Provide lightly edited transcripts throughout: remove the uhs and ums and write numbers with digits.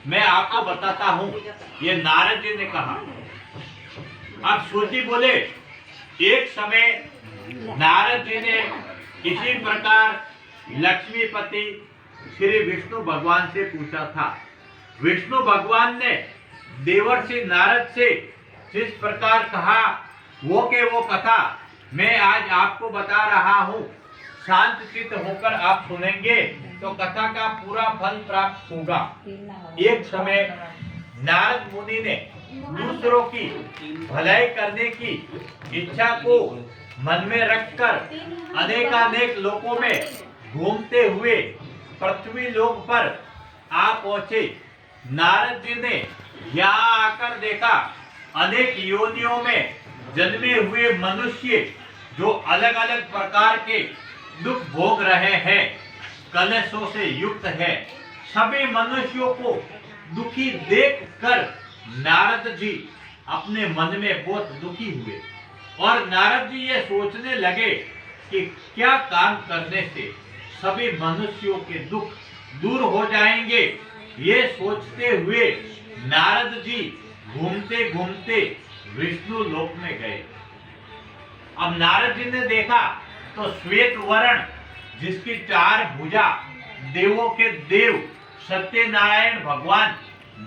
मैं आपको बताता हूँ। ये नारद जी ने कहा। अब श्रुति बोले, एक समय नारद जी ने इसी प्रकार लक्ष्मीपति श्री विष्णु भगवान से पूछा था। विष्णु भगवान ने देवर्षि नारद से जिस प्रकार कहा वो के वो कथा मैं आज आपको बता रहा हूँ। शांत चित्त होकर आप सुनेंगे तो कथा का पूरा फल प्राप्त होगा। एक समय नारद मुनि ने दूसरों की भलाई करने की इच्छा को मन में रखकर अनेकानेक लोकों में घूमते हुए पृथ्वी लोक पर आ पहुंचे। नारद जी ने यहाँ आकर देखा अनेक योनियों में जन्मे हुए मनुष्य जो अलग अलग प्रकार के दुख भोग रहे हैं, कलेशों से युक्त है। सभी मनुष्यों को दुखी देखकर नारद जी अपने मन में बहुत दुखी हुए और नारद जी ये सोचने लगे कि क्या काम करने से सभी मनुष्यों के दुख दूर हो जाएंगे। ये सोचते हुए नारद जी घूमते घूमते विष्णु लोक में गए। अब नारद जी ने देखा तो श्वेत वर्ण जिसकी 4 भुजा देवों के देव सत्यनारायण भगवान,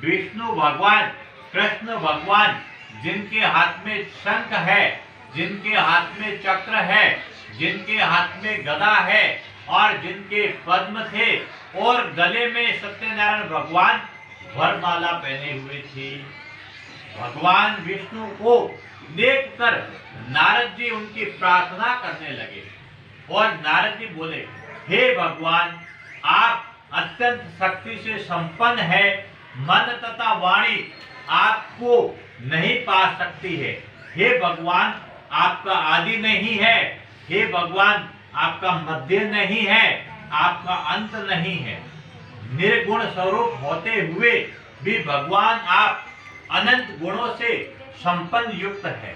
विष्णु भगवान, कृष्ण भगवान, जिनके हाथ में शंख है, जिनके हाथ में चक्र है, जिनके हाथ में गदा है और जिनके पद्म थे और गले में सत्यनारायण भगवान वरमाला पहने हुए थे। भगवान विष्णु को देखकर नारद जी उनकी प्रार्थना करने लगे और नारद जी बोले, हे भगवान, आप अत्यंत शक्ति से संपन्न है। मन तथा वाणी आपको नहीं पा सकती है। हे भगवान, आपका आदि नहीं है। हे भगवान, आपका मध्य नहीं है, आपका अंत नहीं है। निर्गुण स्वरूप होते हुए भी भगवान आप अनंत गुणों से संपन्न युक्त है।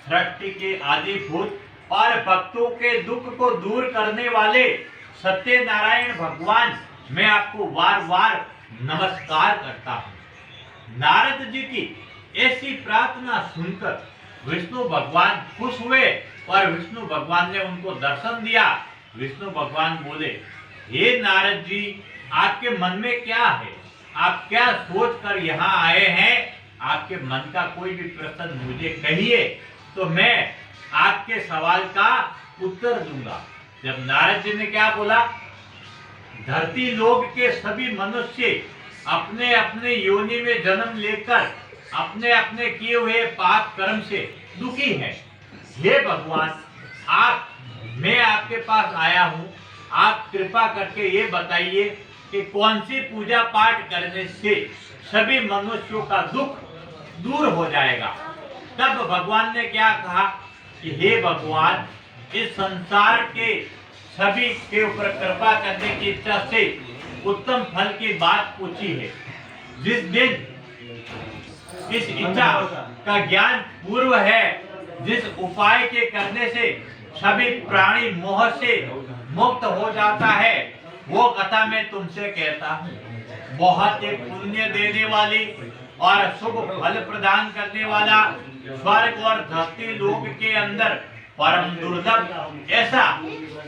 सृष्टि के आदिभूत और भक्तों के दुख को दूर करने वाले सत्यनारायण भगवान, मैं आपको बार बार नमस्कार करता हूँ। नारद जी की ऐसी प्रार्थना सुनकर विष्णु भगवान खुश हुए और विष्णु भगवान ने उनको दर्शन दिया। विष्णु भगवान बोले, हे नारद जी, आपके मन में क्या है? आप क्या सोच कर यहाँ आए हैं? आपके मन का कोई भी प्रश्न मुझे कहिए तो मैं आपके सवाल का उत्तर दूंगा। जब नारद जी ने क्या बोला, धरती लोक के सभी मनुष्य अपने अपने योनि में जन्म लेकर अपने अपने किए हुए पाप कर्म से दुखी हैं। हे भगवान, मैं आपके पास आया हूँ। आप कृपा करके ये बताइए कि कौन सी पूजा पाठ करने से सभी मनुष्यों का दुख दूर हो जाएगा। तब भगवान ने क्या कहा कि हे भगवान, इस संसार के सभी के ऊपर कृपा करने की इच्छा से उत्तम फल की बात पूछी है। जिस दिन इस इच्छा का ज्ञान पूर्व है, जिस उपाय के करने से सभी प्राणी मोह से मुक्त हो जाता है, वो कथा मैं तुमसे कहता हूँ। बहुत ही पुण्य देने वाली और शुभ फल प्रदान करने वाला, स्वर्ग और धरती लोक के अंदर परम दुर्लभ ऐसा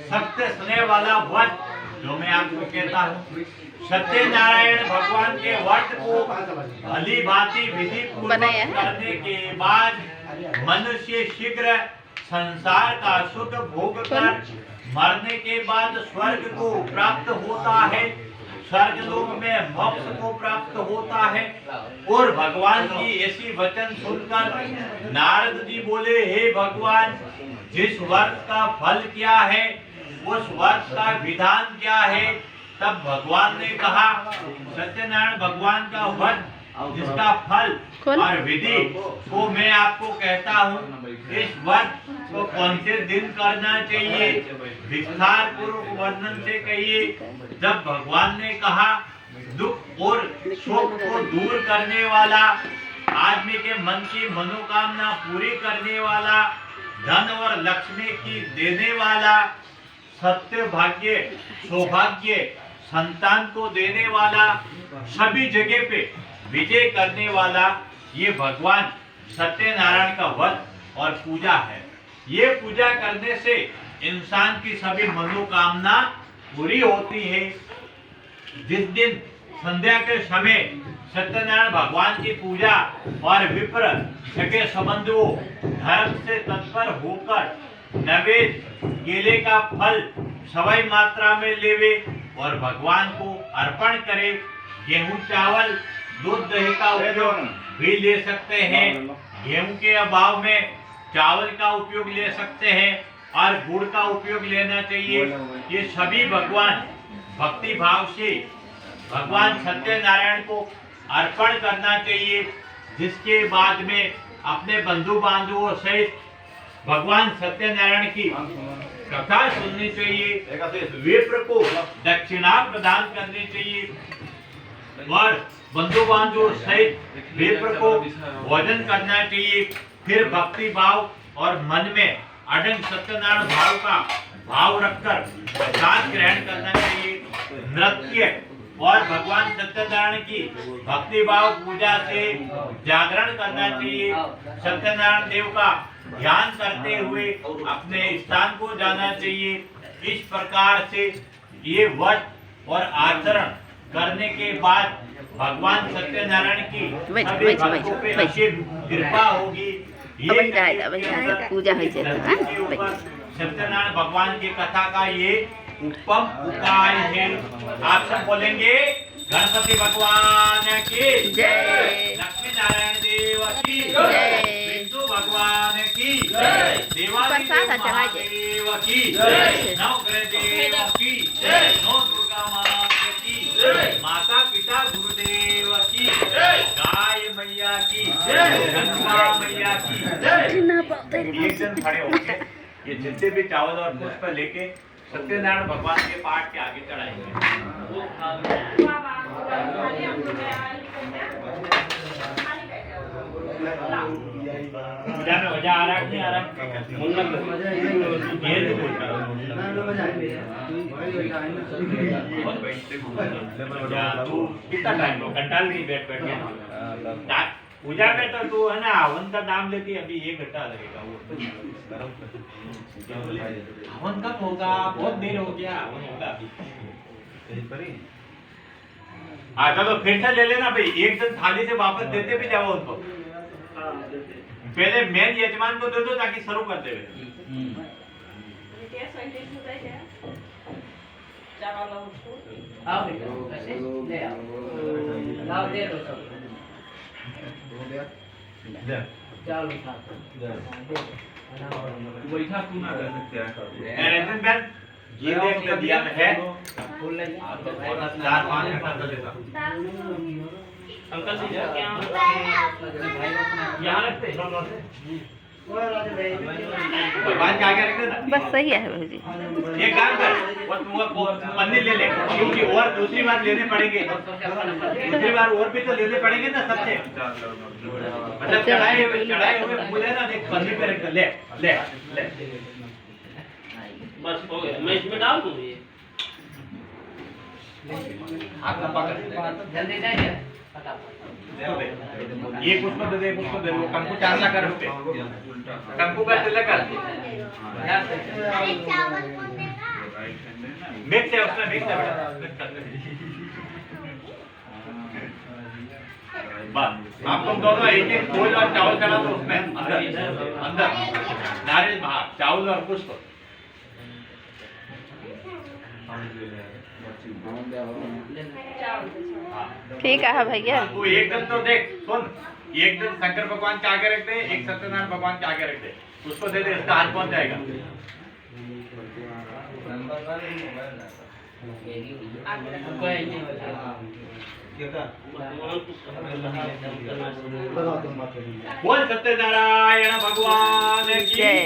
सत्य स्नेह वाला व्रत जो मैं आपको कहता हूँ। सत्यनारायण भगवान के व्रत को भली भांति विधि पूर्वक करने के बाद मनुष्य शीघ्र संसार का सुख भोग कर मरने के बाद स्वर्ग को प्राप्त होता है। स्वर्ग लोक में मोक्ष को प्राप्त होता है। और भगवान की ऐसी वचन सुनकर नारद जी बोले, हे भगवान, जिस व्रत का फल क्या है, उस व्रत का विधान क्या है? तब भगवान ने कहा, सत्यनारायण भगवान का व्रत जिसका फल और विधि को मैं आपको कहता हूँ। इस व्रत को कौन से दिन करना चाहिए, विस्तार पूर्वक वर्णन से कहिए। जब भगवान ने कहा, दुख और शोक को दूर करने वाला, आदमी के मन की मनोकामना पूरी करने वाला, धन और लक्ष्मी की देने वाला, सत्य भाग्य, सौभाग्य, संतान को देने वाला, सभी जगह पे विजय करने वाला ये भगवान सत्यनारायण का व्रत और पूजा है। ये पूजा करने से इंसान की सभी मनोकामना पूरी होती है। जिस दिन संध्या के समय सत्यनारायण भगवान की पूजा और विप्र सके संबंधों धर्म से तत्पर होकर नैवेद्य केले का फल सवाई मात्रा में लेवे और भगवान को अर्पण करे। गेहूं चावल दूध दही का उपयोग भी ले सकते हैं। गेहूं के अभाव में चावल का उपयोग ले सकते हैं और गुड़ का उपयोग लेना चाहिए। ये सभी भगवान भक्ति भाव से भगवान सत्यनारायण को अर्पण करना चाहिए। जिसके बाद में अपने बंधु बांधवों सहित भगवान सत्यनारायण की कथा सुननी चाहिए। विप्र को दक्षिणा प्रदान करनी चाहिए और बंधु बांधवों सहित विप्र को भोजन करना चाहिए। फिर भक्ति भाव और मन में अडंग सत्यनारायण भाव का भाव रखकर प्रसाद ग्रहण करना चाहिए। नृत्य और भगवान सत्यनारायण की भक्ति भाव पूजा से जागरण करना चाहिए। सत्यनारायण देव का ध्यान करते हुए अपने स्थान को जाना चाहिए। इस प्रकार से ये व्रत और आचरण करने के बाद भगवान सत्यनारायण की सभी भक्तों पे असीम कृपा होगी। पूजा सत्यनारायण भगवान की कथा का ये उत्तम उपाय है। आप सब बोलेंगे गणपति भगवान की जय, लक्ष्मी नारायण देव की जय, विष्णु भगवान की जय, देवादिदेव महादेव की जय, नवग्रह देव की जय, नौ दुर्गा माता की जय, माता पिता गुरुदेव की जय, गाय मैया की जय, गंगा मैया की जय। एक जन खड़े होंगे, ये जितने भी चावल और पुष्प लेके सत्यनारायण भगवान के पाठ के आगे चढ़ाएंगे। पूजा में मजा आ रहा है नहीं आ रहा? तू कितना टाइम हो? घंटा नहीं बैठ के पूजा में तो तू है ना हवन का नाम लेती अभी 1 घंटा लगेगा। वो हवन कब होगा? बहुत देर हो गया। हवन होगा अभी। हाँ चलो फिर से ले लेना भाई। एक दिन थाली से वापस देते भी जाओ उनको। पहले मेन यजमान को दे दो ताकि शुरू कर दे। ये देख दिया है अंकल जी यहाँ रखते भगवान के आगे रखते ना। बस सही है भाई जी। ये काम कर वो पन्नी ले ले क्योंकि और दूसरी बार लेने पड़ेंगे। दूसरी बार और भी तो लेने पड़ेंगे ना सबसे। मतलब चढ़ाए हुए फूल है ना एक पन्नी पे रख ले ले ले बस हो गया। मैं इसमें डाल दूँ ये हाथ लंबा कर जल्दी जाइए। ये कुछ दे दे कुछ दे वो कंकु चांदला कर उस पे कंकु का तिलक कर मिक्स है उसमें मिक्स है बेटा। बस आप लोग दोनों एक फूल और चावल चढ़ा दो उसमें अंदर नारियल भाग चावल और पुष्प। ठीक है भैया। तू एक दिन तो देख सुन। एक दिन शंकर भगवान के आगे रख दे, एक सत्यनारायण भगवान के आगे रख दे, उसको दे दे, इसका हाथ पहुंच जाएगा। बोल सत्यनारायण भगवान की जय।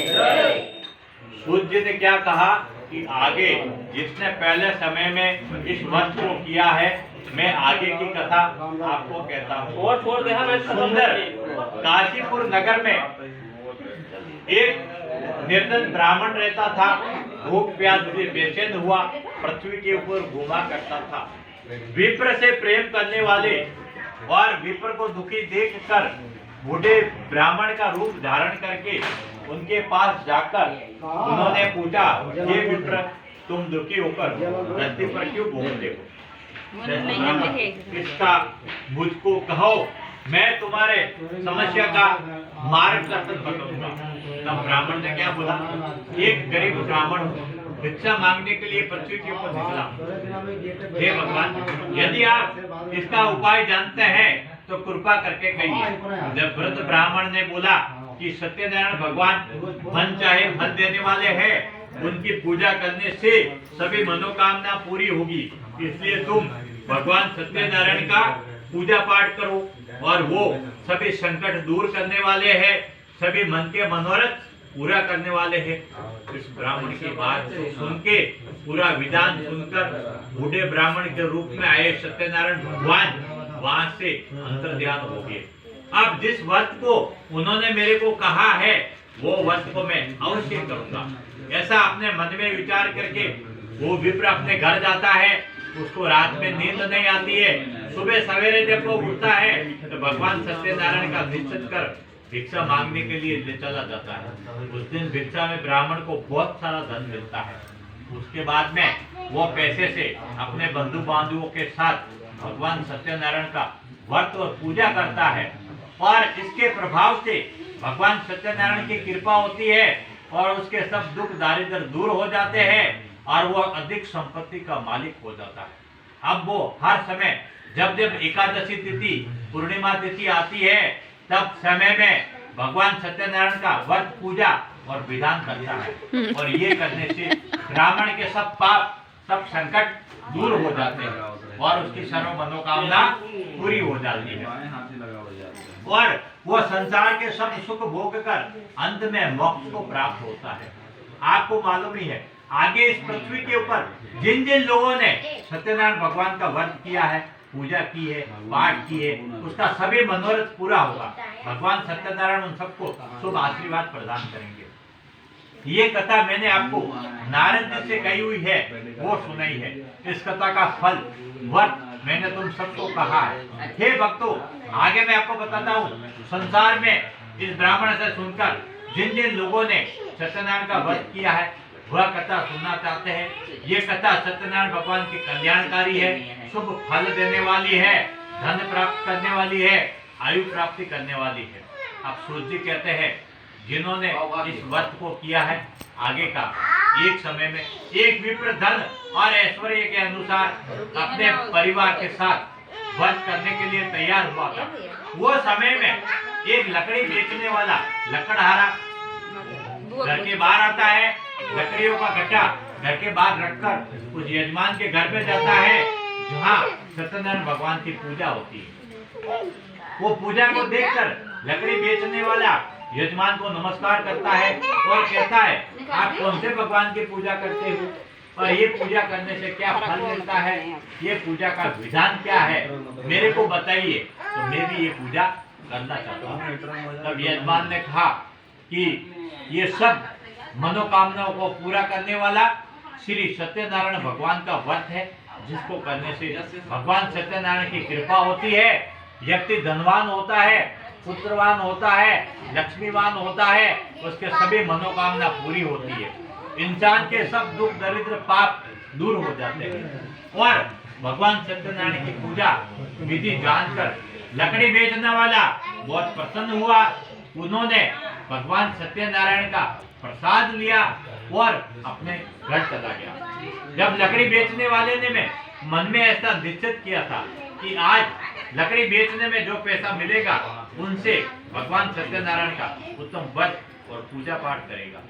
सूर्य जी ने क्या कहा कि आगे जिसने पहले समय में इस व्रत को किया है मैं आगे की कथा आपको कहता हूँ। और छोड़ दे हमें सुंदर काशीपुर नगर में एक निर्धन ब्राह्मण रहता था। भूख प्यास से बेचैन हुआ पृथ्वी के ऊपर घूमा करता था। विप्र से प्रेम करने वाले और विप्र को दुखी देखकर बूढ़े ब्राह्मण का रूप धारण करके उनके पास जाकर उन्होंने पूछा, हे विप्र, तुम दुखी होकर धरती पर क्यों घूमते हो? इसका मुझको कहो, मैं तुम्हारे समस्या का मार्गदर्शन बताऊंगा। तब ब्राह्मण ने क्या बोला? एक गरीब ब्राह्मण भिक्षा मांगने के लिए पृथ्वी के ऊपर निकला। हे भगवान, यदि आप इसका उपाय जानते हैं तो कृपा करके कहिए। जब वृद्ध ब्राह्मण ने बोला कि सत्यनारायण भगवान मन चाहे फल देने वाले हैं, उनकी पूजा करने से सभी मनोकामना पूरी होगी, इसलिए तुम भगवान सत्यनारायण का पूजा पाठ करो और वो सभी संकट दूर करने वाले हैं, सभी मन के मनोरथ पूरा करने वाले हैं। इस ब्राह्मण की बात सुन के पूरा विधान सुनकर बूढ़े ब्राह्मण के रूप में आए सत्यनारायण भगवान वहां से अंतर ध्यान हो गए। अब जिस व्रत को उन्होंने मेरे को कहा है वो व्रत को मैं अवश्य करूंगा। ऐसा अपने मन में विचार करके वो विप्र अपने घर जाता है। उसको रात में नींद नहीं आती है। सुबह सवेरे जब वो उठता है तो भगवान सत्यनारायण का निश्चित कर भिक्षा मांगने के लिए ले चला जाता है। उस दिन भिक्षा में ब्राह्मण को बहुत सारा धन मिलता है। उसके बाद में वो पैसे से अपने बंधु बांधवों के साथ भगवान सत्यनारायण का व्रत और पूजा करता है और इसके प्रभाव से भगवान सत्यनारायण की कृपा होती है और उसके सब दुख दारिद्र दूर हो जाते हैं और वो अधिक संपत्ति का मालिक हो जाता है। अब वो हर समय जब जब एकादशी तिथि पूर्णिमा तिथि आती है तब समय में भगवान सत्यनारायण का व्रत पूजा और विधान करता है और ये करने से ब्राह्मण के सब पाप सब संकट दूर हो जाते हैं और उसकी सर्व मनोकामना पूरी हो जाती है और वो संसार के सब सुख भोग कर अंत में मोक्ष को प्राप्त होता है। आपको मालूम ही है आगे इस पृथ्वी के ऊपर जिन जिन लोगों ने सत्यनारायण भगवान का व्रत किया है, पूजा की है, पाठ की है, उसका सभी मनोरथ पूरा होगा। भगवान सत्यनारायण उन सबको शुभ आशीर्वाद प्रदान करेंगे। ये कथा मैंने आपको नारद जी से कही हुई है, वो सुनाई है। इस कथा का फल व्रत मैंने तुम सबको कहा है। हे भक्तों, आगे मैं आपको बताता हूँ संसार में इस ब्राह्मण से सुनकर जिन जिन लोगों ने सत्यनारायण का व्रत किया है वह कथा सुनना चाहते हैं। ये कथा सत्यनारायण भगवान की कल्याणकारी है, शुभ फल देने वाली है, धन प्राप्त करने वाली है, आयु प्राप्ति करने वाली है। अब सूर्य जी कहते हैं जिन्होंने इस व्रत को किया है आगे का एक समय में एक विप्र धन और ऐश्वर्य के अनुसार अपने परिवार के साथ व्रत करने के लिए तैयार हुआ था। वो समय में एक लकड़ी बेचने वाला लकड़हारा घर के बाहर आता है, लकड़ियों का गट्टा घर के बाहर रखकर उस यजमान के घर में जाता है जहाँ सत्यनारायण भगवान की पूजा होती है। वो पूजा को देखकर लकड़ी बेचने वाला यजमान को नमस्कार करता है और कहता है आप कौन से भगवान की पूजा करते हो और ये पूजा करने से क्या फल मिलता है, ये पूजा का विधान क्या है, मेरे को बताइए तो मैं भी ये पूजा करना चाहता हूँ। तब यजमान ने कहा कि ये सब मनोकामनाओं को पूरा करने वाला श्री सत्यनारायण भगवान का व्रत है, जिसको करने से भगवान सत्यनारायण की कृपा होती है। व्यक्ति धनवान होता है, पुत्रवान होता है, लक्ष्मीवान होता है, उसके सभी मनोकामना पूरी होती है। इंसान के सब दुख दरिद्र पाप दूर हो जाते हैं और भगवान सत्यनारायण की पूजा विधि जानकर लकड़ी बेचने वाला बहुत प्रसन्न हुआ। उन्होंने भगवान सत्यनारायण का प्रसाद लिया और अपने घर चला गया। जब लकड़ी बेचने वाले ने मन में ऐसा निश्चित किया था कि आज लकड़ी बेचने में जो पैसा मिलेगा उनसे भगवान सत्यनारायण का उत्तम व्रत और पूजा पाठ करेगा।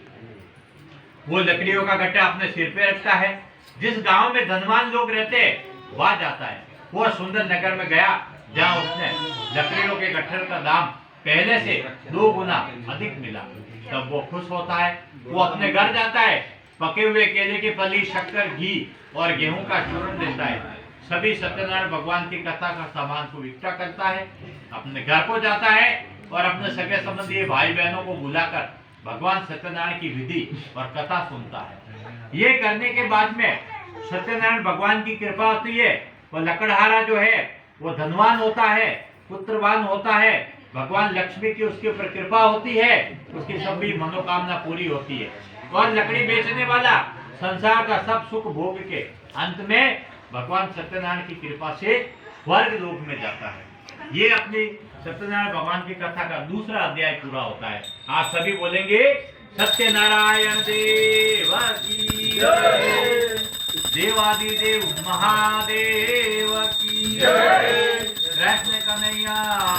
वो लकड़ियों का गट्टा अपने सिर पे रखता है। जिस गांव में धनवान लोग रहते हैं वहां जाता है। वो सुंदर नगर में गया जहां उसने लकड़ियों के गट्ठर का दाम पहले से 2 गुना अधिक मिला। तब वो खुश होता है। वो अपने घर जाता है, पके हुए केले की फली, शक्कर, घी और गेहूं का चूर्ण देता है। सभी सत्यनारायण भगवान की कथा का सामान को इकट्ठा करता है, अपने घर को जाता है और अपने सगे संबंधी भाई बहनों को बुलाकर भगवान सत्यनारायण की विधि और कथा सुनता है। ये करने के बाद में सत्यनारायण भगवान की कृपा होती है। वो लकड़हारा जो है वो धनवान होता है, पुत्रवान होता है, भगवान लक्ष्मी की उसके ऊपर कृपा होती है, उसकी सभी मनोकामना पूरी होती है। और लकड़ी बेचने वाला संसार का सब सुख भोग के अंत में भगवान सत्यनारायण की कृपा से स्वर्ग लोक में जाता है। ये अपनी सत्यनारायण भगवान की कथा का दूसरा अध्याय पूरा होता है। आप सभी बोलेंगे सत्यनारायण देव की जय, देवादिदेव महादेव की जय, कृष्ण कन्हैया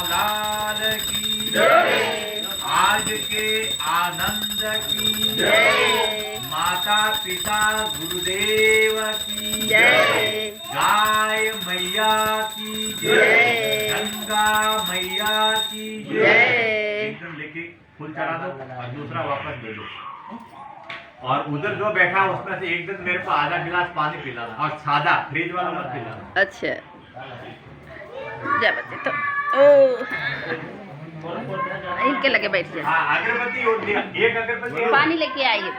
लाल की जय, आज के आनंद की जय, माता पिता गुरुदेव की जय, गाय मैया की जय, गंगा मैया की जय। एकदम लेके फूल चढ़ा दो और दूसरा वापस दे दो। और उधर जो बैठा उसमें से एक दिन मेरे को आधा गिलास पानी पिलाना, और सादा फ्रिज वाला मत पिलाना। अच्छा जा बच्चे तो ओ इनके लगे बैठ जाए। हाँ, अगरबत्ती और दिया, एक अगरबत्ती और- पानी लेके आइए।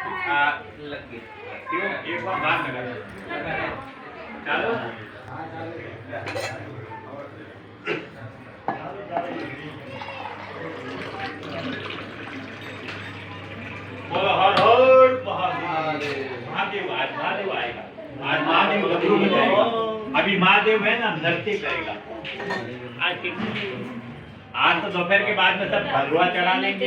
क्यों एक बार बाहर लगा चलो। बोलो हर हर महादेव। महादेव आज महादेव आएगा, आज महादेव गधरू हो जाएगा। अभी महादेव है ना नृत्य करेगा। आज तो दोपहर के बाद में सब भगवा चढ़ा लेंगे,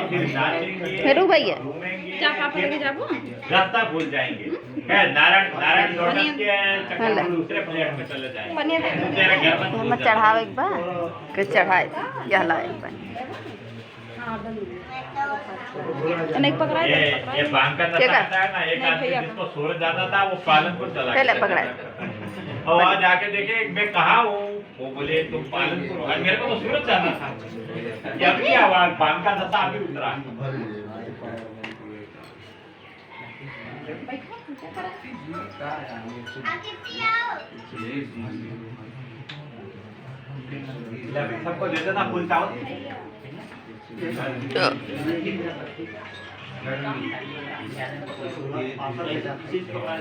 फिर नाचेंगे, हेलो भैया घूमेंगे, क्या पापा लेके जाबो रास्ता भूल जाएंगे। नारायण नारायण लौटन के चक्कर में दूसरे प्लेट में चले जाएंगे। तेरा घर मत भूल हम चढ़ावे एक बार के चढ़ाए यह ला एक बार ये बांग का नशा आता है ना, एक आदमी जिसको सूरज जाता था वो पालनपुर चला पहले गया। पकड़ा और वहाँ जाके देखे मैं कहाँ हूँ, वो बोले तुम पालनपुर हो। मेरे को तो सूरज जाना था। ये अभी आवाज बांग का नशा अभी उतरा। सबको दे देना फूल चावल।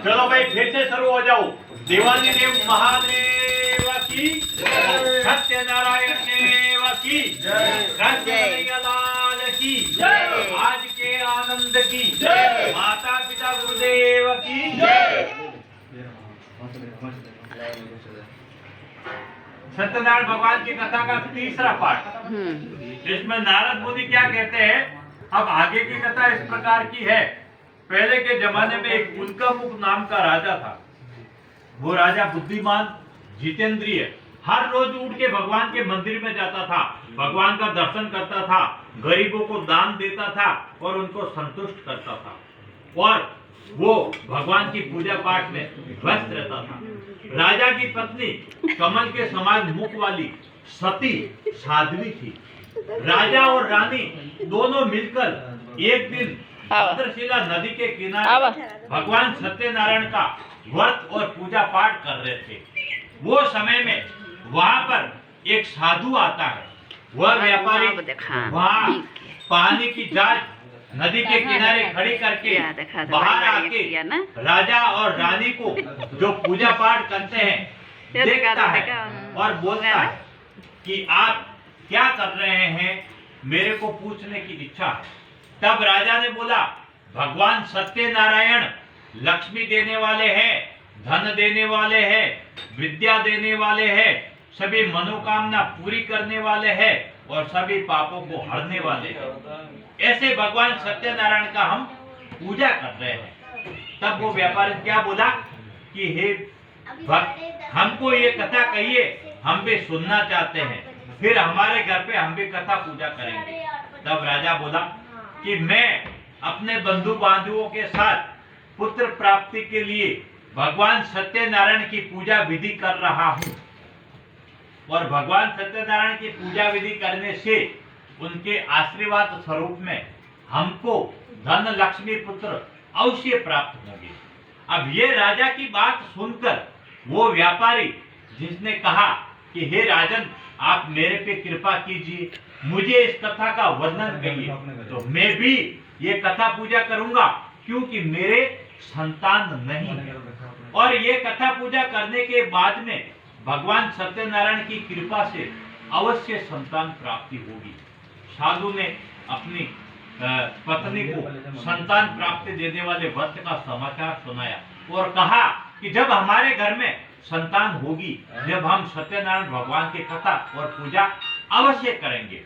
चलो भाई फिर से शुरू हो जाओ। देवाली देव महादेव की जय, सत्यनारायण देव की जय, कृष्ण लाल की जय, आज के आनंद की जय, माता पिता गुरुदेव की जय। सत्यनारायण भगवान की कथा का तीसरा पाठ, जिसमें नारद मुनि क्या कहते हैं। अब आगे की कथा इस प्रकार की है। पहले के जमाने में एक उल्कामुख नाम का राजा था। वो राजा बुद्धिमान, जितेंद्रिय, हर रोज उठ के भगवान के मंदिर में जाता था, भगवान का दर्शन करता था, गरीबों को दान देता था और उनको संतुष्ट करता था, और वो भगवान की पूजा पाठ में व्यस्त रहता था। राजा की पत्नी कमल के समान मुख वाली सती साध्वी थी। राजा और रानी दोनों मिलकर एक दिन भद्रशिला नदी के किनारे भगवान सत्यनारायण का व्रत और पूजा पाठ कर रहे थे। वो समय में वहां पर एक साधु आता है। वह व्यापारी वहां पानी की जांच नदी के किनारे खड़ी करके बाहर आके राजा और रानी को जो पूजा पाठ करते हैं देखता है और बोलता है कि आप क्या कर रहे हैं, मेरे को पूछने की इच्छा है। तब राजा ने बोला, भगवान सत्यनारायण लक्ष्मी देने वाले हैं, धन देने वाले हैं, विद्या देने वाले हैं, सभी मनोकामना पूरी करने वाले हैं और सभी पापों को हरने वाले हैं। ऐसे भगवान सत्यनारायण का हम पूजा कर रहे हैं। तब वो व्यापारी क्या बोला कि हे भक्त, हमको ये कथा कहिए, हम भी सुनना चाहते हैं, फिर हमारे घर पे हम भी कथा पूजा करेंगे। तब राजा बोला कि मैं अपने बंधु बांधवों के साथ पुत्र प्राप्ति के लिए भगवान सत्यनारायण की पूजा विधि कर रहा हूँ, और भगवान सत्यनारायण की पूजा विधि करने से उनके आशीर्वाद स्वरूप में हमको धन लक्ष्मी पुत्र अवश्य प्राप्त होंगे। अब ये राजा की बात सुनकर वो व्यापारी जिसने कहा कि हे राजन, आप मेरे पे कृपा कीजिए, मुझे इस कथा का वर्णन करिए, तो मैं भी ये कथा पूजा करूंगा, क्योंकि मेरे संतान नहीं है। और ये कथा पूजा करने के बाद में भगवान सत्यनारायण की कृपा से अवश्य संतान प्राप्ति होगी। साधु ने अपनी पत्नी को संतान प्राप्ति देने वाले व्रत का समाचार सुनाया और कहा कि जब हमारे घर में संतान होगी, जब हम सत्यनारायण भगवान की कथा और पूजा अवश्य करेंगे।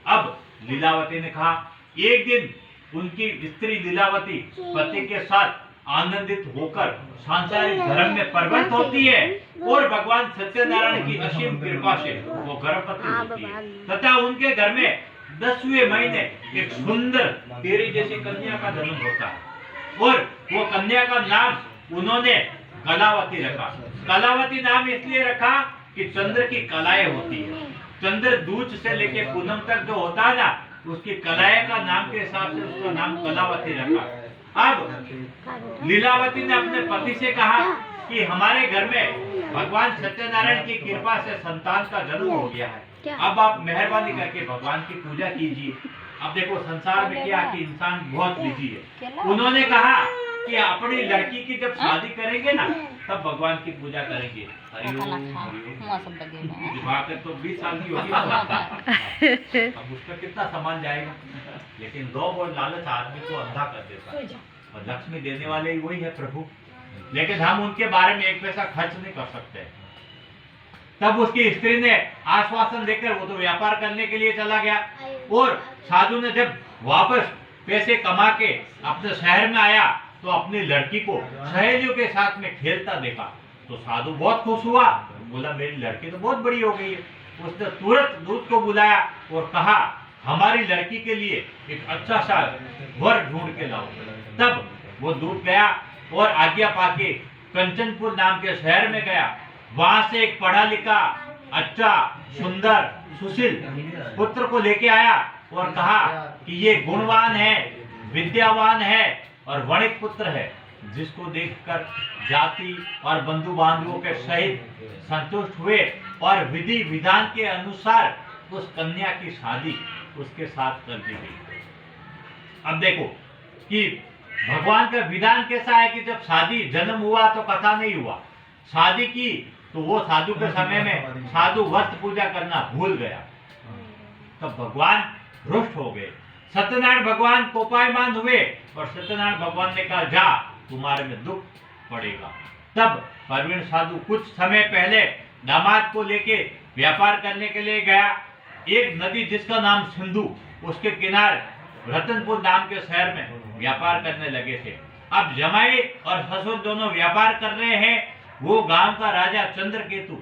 अब लीलावती ने कहा, एक दिन उनकी स्त्री लीलावती पति के साथ आनंदित होकर सांसारिक धर्म में प्रवृत्त होती है और भगवान सत्यनारायण की असीम कृपा से वो गर्भवती होती है तथा उनके घर में 10वें महीने एक सुंदर तेरी जैसी कन्या का जन्म होता है और वो कन्या का नाम उन्होंने कलावती रखा। कलावती नाम इसलिए रखा कि चंद्र की कलाएं होती है। चंद्र दूज से लेके पूनम तक जो होता है ना, उसकी कलाएं का नाम के हिसाब से उसका नाम कलावती रखा। अब लीलावती ने अपने पति से कहा कि हमारे घर में भगवान सत्यनारायण की कृपा से संतान का जन्म हो गया है, अब आप मेहरबानी करके भगवान की पूजा कीजिए। अब देखो संसार में क्या कि इंसान बहुत बिजी है। उन्होंने कहा कि अपनी लड़की की जब शादी करेंगे ना, तब भगवान की पूजा करेंगे। दिमाग तो 20 साल की होगी, अब उसका कितना सामान जाएगा। लेकिन लोभ और लालच आदमी को अंधा कर देता है और लक्ष्मी देने वाले वही है प्रभु, लेकिन हम उनके बारे में एक पैसा खर्च नहीं कर सकते। तब उसकी स्त्री ने आश्वासन देकर वो तो व्यापार करने के लिए चला गया और साधु ने जब वापस पैसे कमा के अपने शहर में आया तो अपनी लड़की को सहेलियों के साथ में खेलता देखा तो साधु बहुत खुश हुआ, बोला मेरी लड़की तो बहुत बड़ी हो गई है। उसने तुरंत दूत को बुलाया और कहा हमारी लड़की के लिए एक अच्छा सा वर ढूंढ के लाओ। तब वो दूत गया और आज्ञा पाके कंचनपुर नाम के शहर में गया। वहां से एक पढ़ा लिखा अच्छा सुंदर सुशील पुत्र को लेके आया और कहा कि ये गुणवान है, विद्यावान है और वणिक पुत्र है, जिसको देखकर जाति और बंधु बांधवों के सहित संतुष्ट हुए और विधि विधान के अनुसार उस कन्या की शादी उसके साथ कर दी गई। अब देखो कि भगवान का विधान कैसा है कि जब शादी जन्म हुआ तो कथा नहीं हुआ, शादी की तो वो साधु के समय में साधु व्रत पूजा करना भूल गया। तब भगवान रुष्ट हो गए, सत्यनारायण भगवान कोपायमान हुए और सत्यनारायण भगवान ने कहा जा तुम्हारे में दुख पड़ेगा। तब प्रवीण साधु कुछ समय पहले दामाद को लेके व्यापार करने के लिए गया। एक नदी जिसका नाम सिंधु, उसके किनारे रतनपुर नाम के शहर में व्यापार करने लगे थे। अब जमाई और ससुर दोनों व्यापार कर रहे हैं। वो गांव का राजा चंद्रकेतु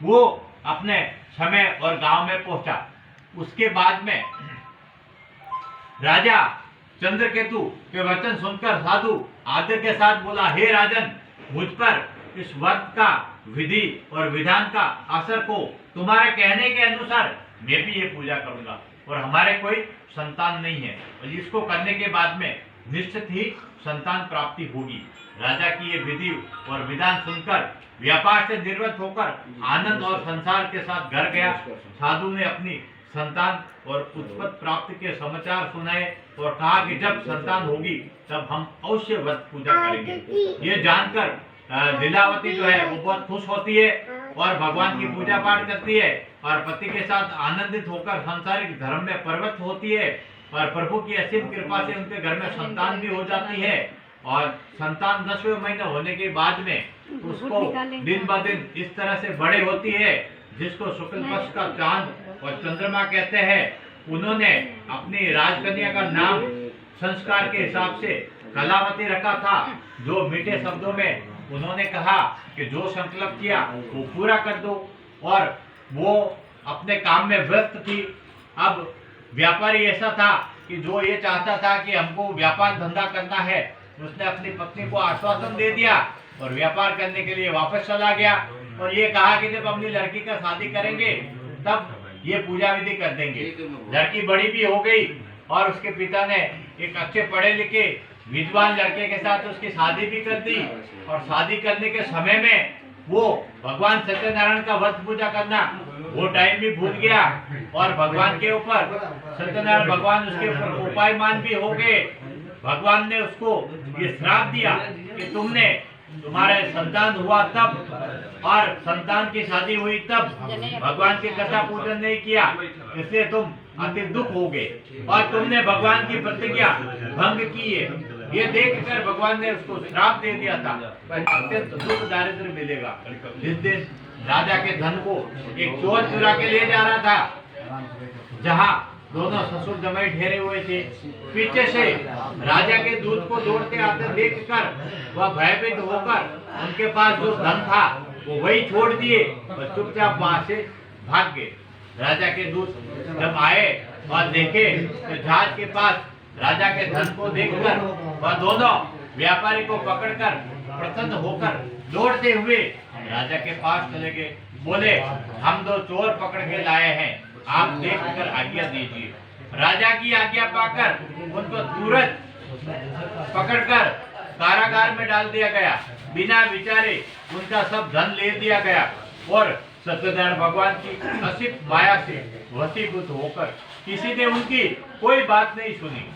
वो अपने समय और गांव में पहुंचा। उसके बाद में राजा चंद्रकेतु के वचन सुनकर साधु आदर के साथ बोला, हे राजन, मुझ पर इस व्रत का विधि और विधान का असर को तुम्हारे कहने के अनुसार मैं भी ये पूजा करूंगा और हमारे कोई संतान नहीं है और इसको करने के बाद में निश्चित ही संतान प्राप्ति होगी। राजा की ये विधि और विधान सुनकर व्यापार से निर्वृत्त होकर आनंद और संसार के साथ घर गया। साधु ने अपनी संतान और उत्पत्ति प्राप्ति के समाचार सुनाए और कहा कि जब संतान होगी तब हम अवश्य व्रत पूजा करेंगे। ये जानकर लीलावती जो है वो बहुत खुश होती है और भगवान की पूजा पाठ करती है और पति के साथ आनंदित होकर सांसारिक धर्म में प्रवृत्त होती है और प्रभु की असीम कृपा से उनके घर में संतान भी हो जाती है और संतान 10वें महीने होने के बाद में उसको दिन ब दिन इस तरह से बड़े होती है जिसको शुक्ल पक्ष का चांद और चंद्रमा कहते हैं। उन्होंने अपनी राजकन्या का नाम संस्कार के हिसाब से कलावती रखा था, जो मीठे शब्दों में उन्होंने कहा कि जो संकल्प किया वो पूरा कर दो और वो अपने काम में व्यस्त थी। अब व्यापारी ऐसा था कि जो ये चाहता था कि हमको व्यापार धंधा करना है, उसने अपनी पत्नी को आश्वासन दे दिया और व्यापार करने के लिए वापस चला गया और ये कहा कि जब अपनी लड़की का शादी करेंगे तब ये पूजा विधि कर देंगे। लड़की बड़ी भी हो गई और उसके पिता ने एक अच्छे पढ़े लिखे विद्वान लड़के के साथ उसकी शादी भी कर दी और शादी करने के समय में वो भगवान सत्यनारायण का व्रत पूजा करना वो टाइम भी भूल गया और भगवान के ऊपर सत्यनारायण भगवान उसके ऊपर उपायमान भी हो गए। भगवान ने उसको ये श्राप दिया कि तुमने तुम्हारे संतान हुआ तब और संतान की शादी हुई तब भगवान की कथा पूजन नहीं किया, इसलिए तुम अति दुख हो गए और तुमने भगवान की प्रतिज्ञा भंग की है। ये देखकर भगवान ने उसको श्राप दे दिया था, अत्यंत दुख दारिद्र मिलेगा। जिस दिन राजा के धन को एक चोर चुरा के ले जा रहा था, जहाँ दोनों ससुर जमाई ठहरे हुए थे, पीछे से राजा के दूध को दौड़ते आते देखकर वह भयभीत होकर उनके पास जो धन था वो वही छोड़ दिए और चुपचाप वहां से भाग गए। राजा के दूत जब आए और देखे तो जहाज के पास राजा के धन को देखकर वह दोनों व्यापारी को पकड़कर प्रसन्न होकर दौड़ते हुए राजा के पास चले गए। बोले, हम दो चोर पकड़ के लाए हैं, आप देखकर आज्ञा दीजिए। राजा की आज्ञा पाकर उनको तुरंत पकड़कर कारागार में डाल दिया गया। बिना विचारे उनका सब धन ले दिया गया और सत्यनारायण भगवान की असीम माया से वशीभूत होकर किसी ने उनकी कोई बात नहीं सुनी।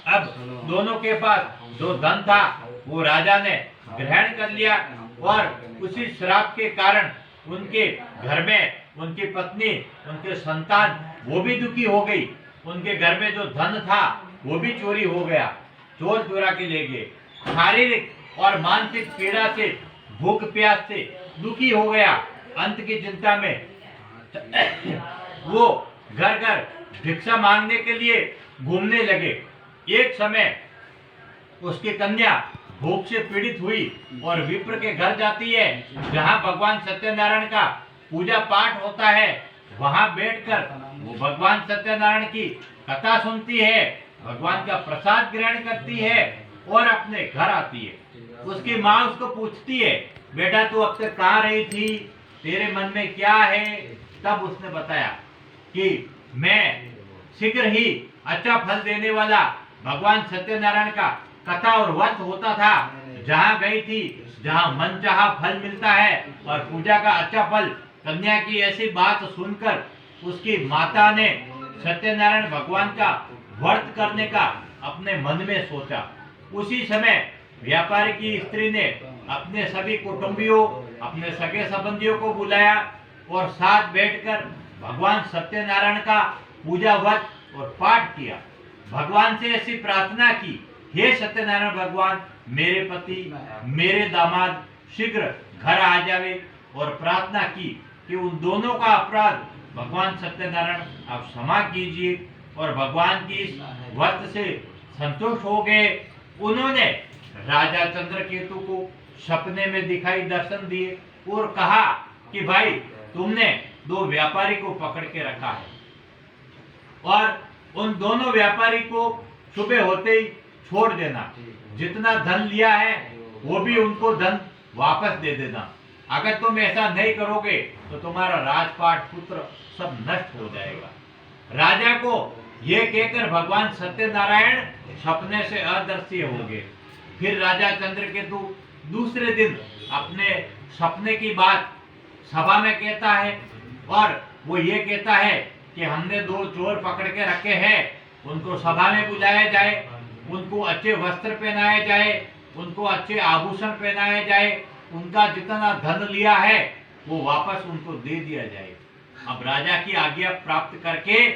अब दोनों के पास जो धन था वो राजा ने ग्रहण कर लिया और उसी श्राप के कारण उनके घर में उनकी पत्नी, उनके संतान वो भी दुखी हो गई। उनके घर में जो धन था वो भी चोरी हो गया, चोर चुरा के ले गए। शारीरिक और मानसिक पीड़ा से, भूख प्यास से दुखी हो गया। अंत की चिंता में वो घर घर भिक्षा मांगने के लिए घूमने लगे। एक समय उसकी कन्या भूख से पीड़ित हुई और विप्र के घर जाती है, जहाँ भगवान सत्यनारायण का पूजा पाठ होता है। वहां बैठकर वो भगवान सत्यनारायण की कथा सुनती है, भगवान का प्रसाद ग्रहण करती है और अपने घर आती है। उसकी माँ उसको पूछती है, बेटा तू अब तक कहाँ रही थी, तेरे मन में क्या है? तब उसने बताया कि मैं शीघ्र ही अच्छा फल देने वाला भगवान सत्यनारायण का कथा और व्रत होता था, जहाँ गई थी, जहाँ मनचाहा फल मिलता है और पूजा का अच्छा फल। कन्या की ऐसी बात सुनकर उसकी माता ने सत्यनारायण भगवान का व्रत करने का अपने मन में सोचा। उसी समय व्यापारी की स्त्री ने अपने सभी कुटुंबियों, अपने सगे संबंधियों को बुलाया और साथ बैठकर भगवान सत्यनारायण का पूजा व्रत और पाठ किया। भगवान से ऐसी प्रार्थना की, हे सत्यनारायण भगवान, मेरे पति, मेरे दामाद शीघ्र घर आ जावे, और प्रार्थना की कि उन दोनों का अपराध भगवान सत्यनारायण आप क्षमा कीजिए। और भगवान की इस व्रत से संतुष्ट हो गए। उन्होंने राजा चंद्रकेतु को सपने में दिखाई दर्शन दिए और कहा कि भाई तुमने दो व्यापारी को पकड़ के रखा है और उन दोनों व्यापारी को सुबह होते ही छोड़ देना। जितना धन लिया है वो भी उनको धन वापस दे देना। अगर तुम ऐसा नहीं करोगे तो तुम्हारा राजपाट पुत्र सब नष्ट हो जाएगा। राजा को ये कहकर भगवान सत्यनारायण सपने से अदृश्य हो गए। फिर राजा चंद्रकेतु दूसरे दिन अपने सपने की बात सभा में कहता है और वो ये कहता है कि हमने दो चोर पकड़ के रखे हैं, उनको सभा में बुलाया जाए, उनको अच्छे वस्त्र पहनाए जाए, उनको अच्छे आभूषण पहनाए जाए, उनका जितना धन लिया है वो वापस उनको दे दिया जाए। अब राजा की आज्ञा प्राप्त करके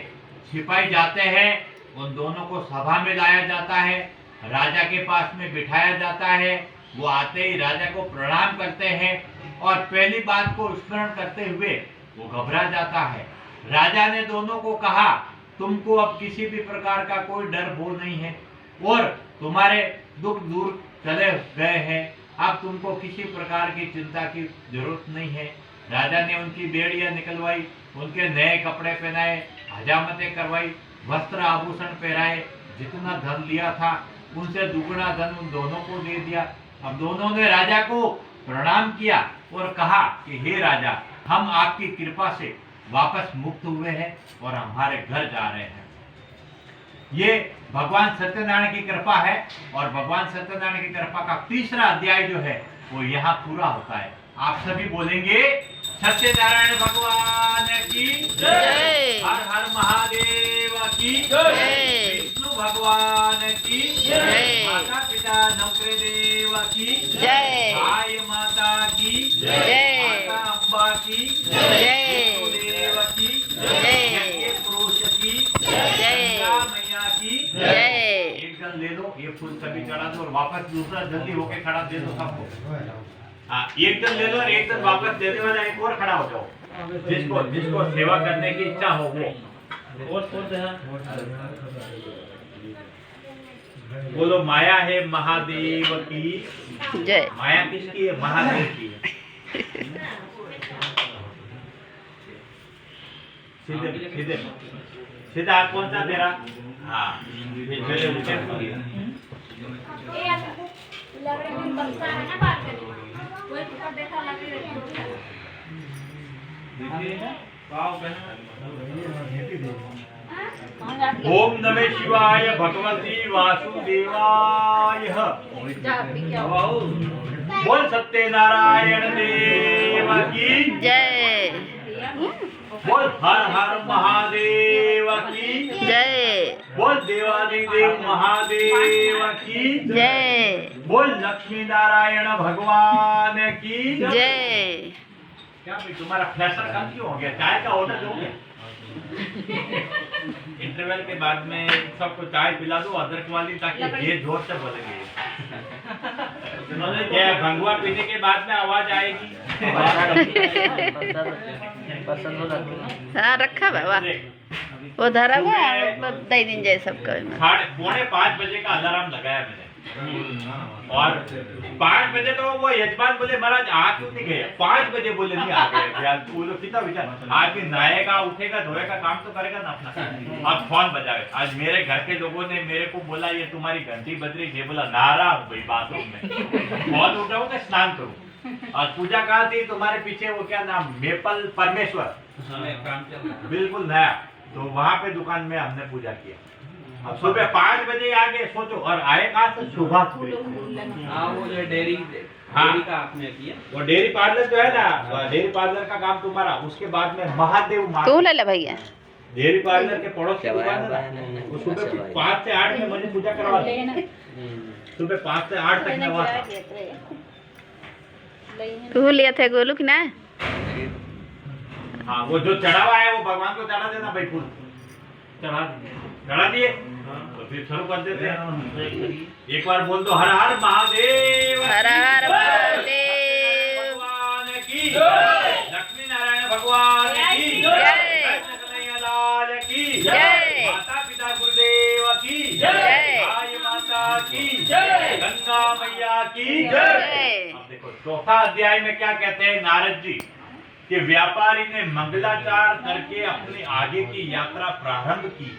सिपाही जाते हैं, उन दोनों को सभा में लाया जाता है, राजा के पास में बिठाया जाता है। वो आते ही राजा को प्रणाम करते हैं और पहली बात को स्मरण करते हुए वो घबरा जाता है। राजा ने दोनों को कहा, तुमको अब किसी भी प्रकार का कोई डर भय नहीं है और तुम्हारे दुख दूर चले गए हैं। अब तुमको किसी प्रकार की चिंता की जरूरत नहीं है। राजा ने उनकी बेड़ियां निकलवाई, उनके नए कपड़े पहनाए, हजामतें करवाई, वस्त्र आभूषण पहनाए, जितना धन लिया था उनसे दुगना धन उन दोनों को दे दिया। अब दोनों ने राजा को प्रणाम किया और कहा कि हे राजा, हम आपकी कृपा से वापस मुक्त हुए हैं और हमारे घर जा रहे हैं। ये भगवान सत्यनारायण की कृपा है और भगवान सत्यनारायण की कृपा का तीसरा अध्याय जो है वो यहाँ पूरा होता है। आप सभी बोलेंगे सत्यनारायण भगवान की जय, हर हर महादेव की जय, विष्णु भगवान भगवान की जय। माता पिता नवग्रह देव की जय। गाय माता की जय। माता अम्बा की जय। देव की जय। यज्ञ पुरुष की जय। गंगा मैया की जय। एक जन ले लो, ये फूल सभी चढ़ा दो और वापस दूसरा जल्दी होके खड़ा दे दो सबको। हाँ, एक जन ले लो और एक जन वापस देने वाला एक और खड़ा हो जाओ, जिसको जिसको सेवा करने की इच्छा हो वो। बोलो माया है महादेव की जय। माया किसकी है? महादेव की है। सीधे सीधे सीधा हाथ कौन सा तेरा? हाँ, ये चले उठे ओम नमः शिवाय भगवती वासुदेवाय। बोल सत्यनारायण देव की जय। बोल हर हर महादेव की जय। बोल देवादिदेव महादेव की जय। बोल लक्ष्मी नारायण भगवान की जय। क्या भाई तुम्हारा फ्लैशर कम क्यों हो गया? चाय का ऑर्डर दोगे? इंटरवल के बाद में सबको चाय पिला दो अदरक वाली, ताकि ये जोर से बोलेंगे। क्या भंगुआ पीने के बाद में आवाज आएगी? हाँ रखा बाबा वो धरा हुआ है, दे दिन जाए सबको। 4:45 बजे का अलार्म लगाया मैंने, और 5 बजे तो वो यजमान बोले महाराज आ क्यों नहीं गए? 5 बजे बोले नहीं आ गए। यार तू लोग कितना विचार, आदमी नहाएगा उठेगा धोएगा काम तो करेगा ना अपना। अब फोन बजावे। आज मेरे घर के लोगों ने मेरे को बोला ये तुम्हारी घंटी बज रही है। बोला नारा हूँ भाई बाथरूम में, फोन उठाऊँ कि स्नान करूँ? और पूजा कहाँ थी तुम्हारे पीछे, वो क्या नाम, मेपल परमेश्वर, बिल्कुल नया, तो वहाँ पे दुकान में हमने पूजा किया। अब सुबह 5 बजे आ गए, सोचो, और आए कहाँ से? सुभाष ब्रिज। हाँ वो जो डेयरी का आपने किया, वो डेयरी पार्लर जो है ना, डेयरी पार्लर का काम तुम्हारा। उसके बाद में महादेव तू ले ले भैया। डेयरी पार्लर के पड़ोस की दुकान है ना, वो सुबह 5 से 8 में मुझे पूजा करवा दी। सुबह 5 से 8 तक मैं वहाँ था। तू लिया थे गोलू की ना? हाँ, वो जो चढ़ा हुआ है वो भगवान को चढ़ा देना भाई, फूल चढ़ा दिए तो फिर शुरू कर देते हैं। एक बार बोल दो हर हर महादेव, हर हर महादेव भगवान की लक्ष्मी नारायण भगवान की जय। कन्हैया लाल की जय। माता पिता गुरुदेव की जय। गाय माता की गंगा मैया की जय। अब देखो चौथा अध्याय में क्या कहते हैं नारद जी, कि व्यापारी ने मंगलाचार करके अपनी आगे की यात्रा प्रारंभ की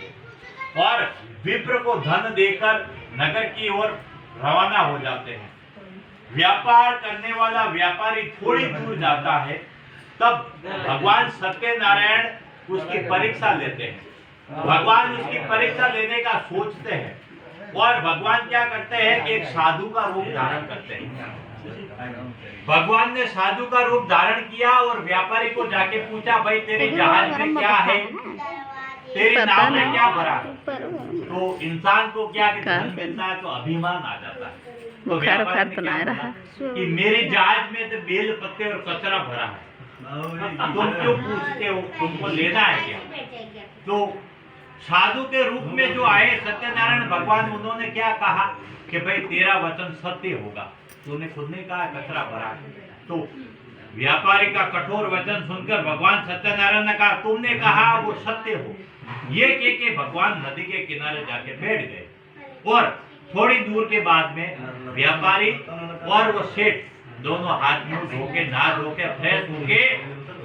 और विप्र को धन देकर नगर की ओर रवाना हो जाते हैं। व्यापार करने वाला व्यापारी थोड़ी दूर जाता है, तब भगवान सत्यनारायण उसकी परीक्षा लेते हैं। भगवान उसकी परीक्षा लेने का सोचते हैं और भगवान क्या करते हैं कि एक साधु का रूप धारण करते हैं। भगवान ने साधु का रूप धारण किया और व्यापारी को जाके पूछा, भाई तेरी जहाज में क्या है, तेरी नाव में क्या भरा है? तो इंसान को क्या कि धन मिलता है तो अभिमान आ जाता है। तो व्यापारी ने क्या बोला कि मेरे जहाज में तो बेल पत्ते और कचरा भरा है, तुम क्यों पूछते हो, तुमको लेना है क्या? तो साधु के रूप में जो आए सत्यनारायण भगवान, उन्होंने क्या कहा कि भाई तेरा वचन सत्य होगा। तूने खुद ने कहा कचरा भरा है। तो व्यापारी का कठोर वचन सुनकर भगवान सत्यनारायण ने कहा तुमने कहा वो सत्य हो। ये कह के भगवान नदी के किनारे जाके बैठ गए और थोड़ी दूर के बाद में व्यापारी और वो सेठ दोनों हाथ मुंह धो के नहा धो के फ्रेश होके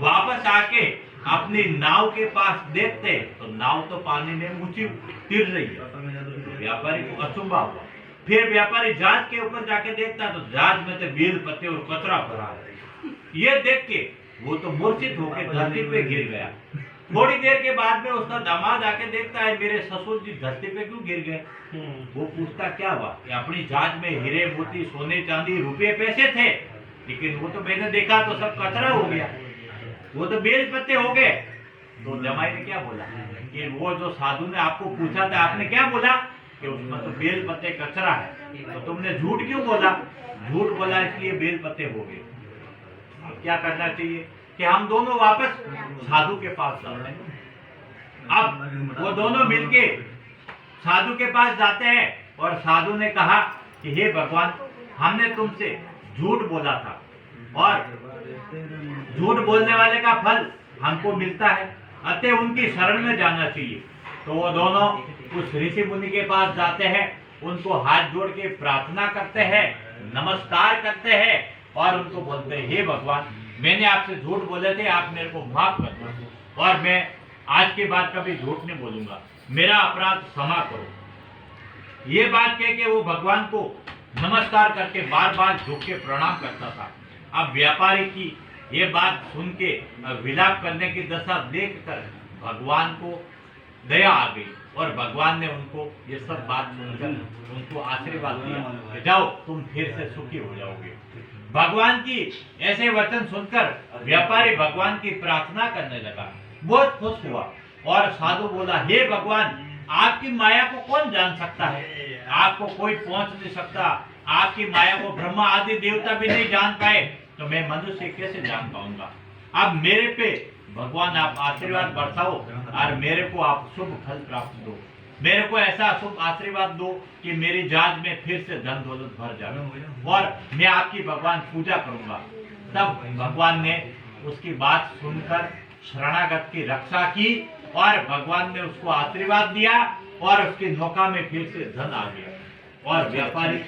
वापस आके अपनी नाव के पास देखते तो नाव तो पानी में ऊंची तिर रही है। तो व्यापारी को अचंभा हुआ। फिर व्यापारी जहाज के ऊपर जाके देखता तो जहाज में तो बेल पत्ते और कचरा भरा है। ये देख के वो तो मूर्छित होकर धरती पे गिर गया। थोड़ी देर के बाद में उसका दामाद आके देखता है मेरे ससुर जी धरती पे क्यों गिर गए। वो पूछता क्या हुआ कि अपनी जहाज में हीरे मोती सोने चांदी रुपये पैसे थे, लेकिन वो तो मैंने देखा तो सब कचरा हो गया, वो तो बेल पत्ते हो गए। तो जमाई ने क्या बोला कि वो जो साधु ने आपको पूछा था आपने क्या बोला कि उसमें तो बेल पत्ते कचरा है, तो तुमने झूठ क्यों बोला? झूठ बोला इसलिए बेल पत्ते हो गए। अब क्या करना चाहिए कि हम दोनों वापस साधु के पास जाते हैं। अब वो दोनों मिलके साधु के पास जाते हैं और साधु ने कहा कि हे भगवान, हमने तुमसे झूठ बोला था और झूठ बोलने वाले का फल हमको मिलता है, अतः उनकी शरण में जाना चाहिए। तो वो दोनों उस ऋषि मुनि के पास जाते हैं, उनको हाथ जोड़ के प्रार्थना करते हैं, नमस्कार करते हैं और उनको बोलते हैं, हे भगवान, मैंने आपसे झूठ बोले थे, आप मेरे को माफ कर दो और मैं आज के बाद कभी झूठ नहीं बोलूंगा, मेरा अपराध क्षमा करो। ये बात कह के वो भगवान को नमस्कार करके बार बार झुक के प्रणाम करता था। अब व्यापारी की ये बात सुन के विलाप करने की दशा देखकर भगवान को दया आ गई और भगवान ने उनको ये सब बात सुनकर उनको आशीर्वाद दिया कि जाओ, तुम फिर से सुखी हो जाओगे। भगवान की ऐसे वचन सुनकर व्यापारी भगवान की प्रार्थना करने लगा, बहुत खुश हुआ और साधु बोला, हे भगवान, आपकी माया को कौन जान सकता है? आपको कोई पहुंच नहीं सकता, आपकी माया को ब्रह्मा आदि देवता भी नहीं जान पाए, तो मैं मनुष्य कैसे जान पाऊंगा? अब मेरे पे भगवान आप आशीर्वाद बरसाओ और मेरे को आप शुभ फल प्राप्त दो, मेरे को ऐसा शुभ आशीर्वाद दो कि मेरी जाज में फिर से धन दौलत भर जाए और मैं आपकी भगवान पूजा करूंगा। तब भगवान ने उसकी बात सुनकर शरणागत की रक्षा की और भगवान ने उसको आशीर्वाद दिया और उसकी नौका में फिर से धन आ गया और व्यापारी